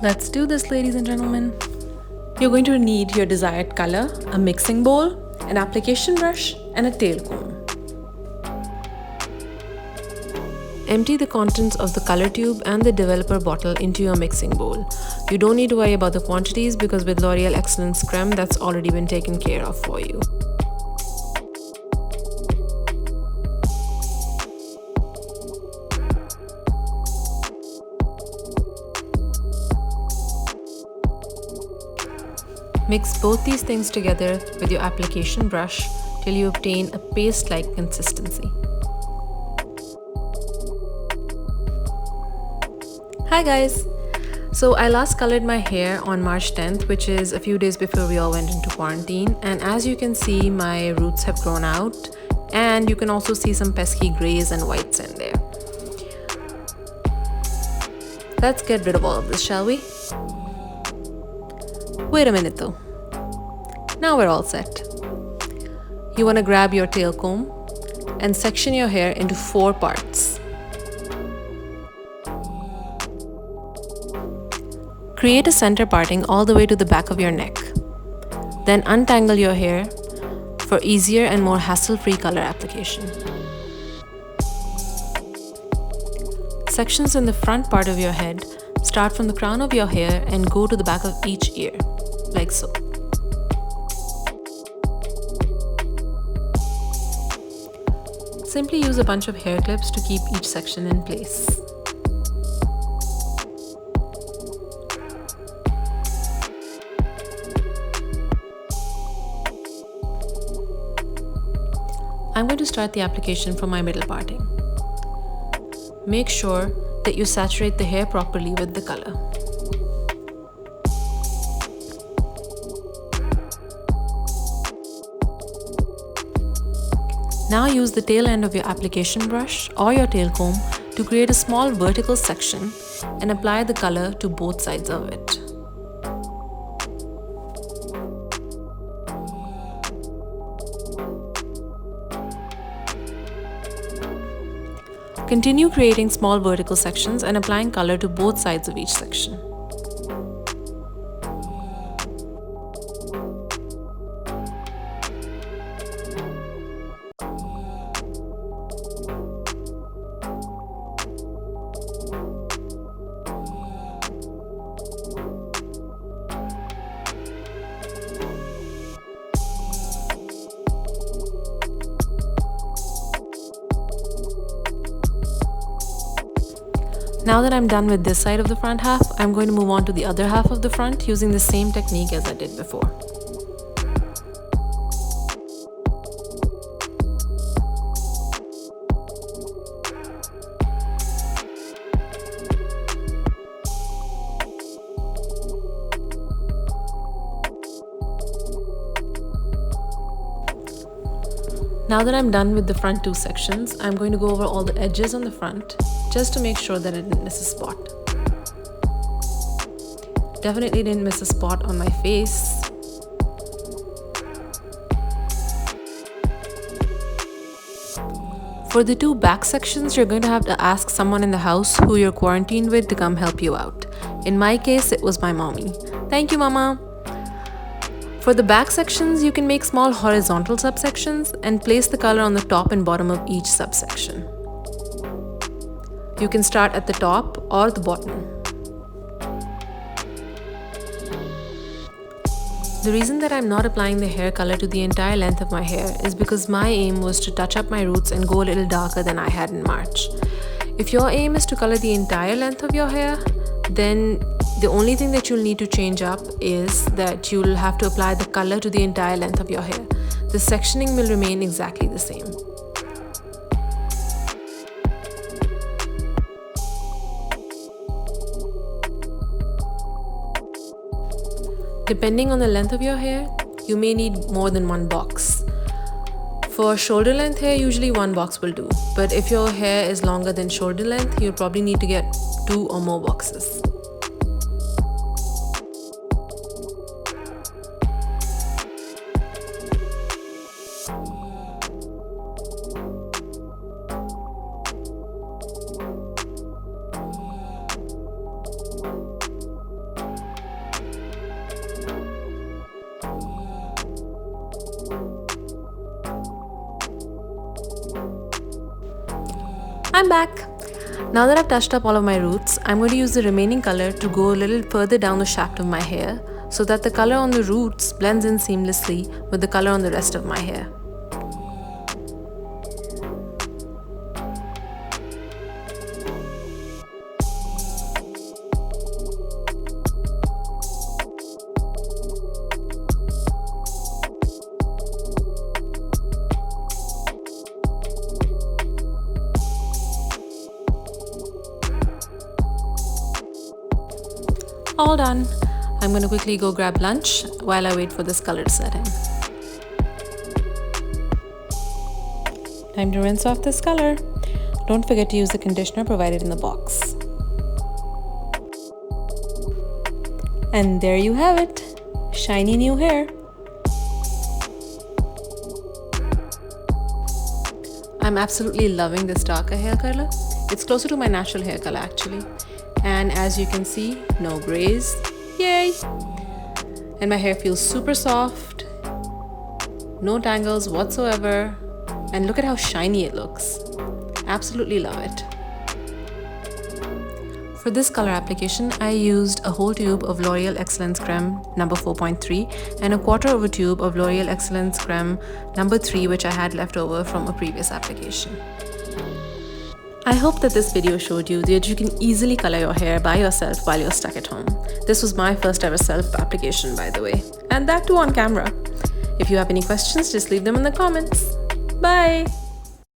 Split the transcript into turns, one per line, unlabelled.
Let's do this, ladies and gentlemen. You're going to need your desired color, a mixing bowl, an application brush, and a tail comb. Empty the contents of the color tube and the developer bottle into your mixing bowl. You don't need to worry about the quantities because with L'Oreal Excellence Creme, that's already been taken care of for you. Mix both these things together with your application brush till you obtain a paste-like consistency. Hi guys! So I last colored my hair on March 10th, which is a few days before we all went into quarantine, and as you can see, my roots have grown out and you can also see some pesky grays and whites in there. Let's get rid of all of this, shall we? Wait a minute though. Now we're all set. You want to grab your tail comb and section your hair into 4 parts. Create a center parting all the way to the back of your neck. Then untangle your hair for easier and more hassle-free color application. Sections in the front part of your head start from the crown of your hair and go to the back of each ear, like so. Simply use a bunch of hair clips to keep each section in place. I'm going to start the application from my middle parting. Make sure that you saturate the hair properly with the color. Now use the tail end of your application brush or your tail comb to create a small vertical section and apply the color to both sides of it. Continue creating small vertical sections and applying color to both sides of each section. Now that I'm done with this side of the front half, I'm going to move on to the other half of the front using the same technique as I did before. Now that I'm done with the front 2 sections, I'm going to go over all the edges on the front just to make sure that I didn't miss a spot. Definitely didn't miss a spot on my face. For the 2 back sections, you're going to have to ask someone in the house who you're quarantined with to come help you out. In my case, it was my mommy. Thank you, Mama! For the back sections, you can make small horizontal subsections and place the color on the top and bottom of each subsection. You can start at the top or the bottom. The reason that I'm not applying the hair color to the entire length of my hair is because my aim was to touch up my roots and go a little darker than I had in March. If your aim is to color the entire length of your hair, then the only thing that you'll need to change up is that you'll have to apply the color to the entire length of your hair. The sectioning will remain exactly the same. Depending on the length of your hair, you may need more than 1 box. For shoulder length hair, usually 1 box will do. But if your hair is longer than shoulder length, you'll probably need to get 2 or more boxes. I'm back! Now that I've touched up all of my roots, I'm going to use the remaining color to go a little further down the shaft of my hair so that the color on the roots blends in seamlessly with the color on the rest of my hair. All done. I'm going to quickly go grab lunch while I wait for this color to set in. Time to rinse off this color. Don't forget to use the conditioner provided in the box. And there you have it. Shiny new hair. I'm absolutely loving this darker hair color. It's closer to my natural hair color actually. And as you can see, no grays. Yay! And my hair feels super soft, no tangles whatsoever, and look at how shiny it looks. Absolutely love it. For this color application, I used a whole tube of L'Oreal Excellence Creme number 4.3 and a quarter of a tube of L'Oreal Excellence Creme number 3, which I had left over from a previous application. I hope that this video showed you that you can easily color your hair by yourself while you're stuck at home. This was my first ever self-application, by the way, and that too on camera. If you have any questions, just leave them in the comments. Bye!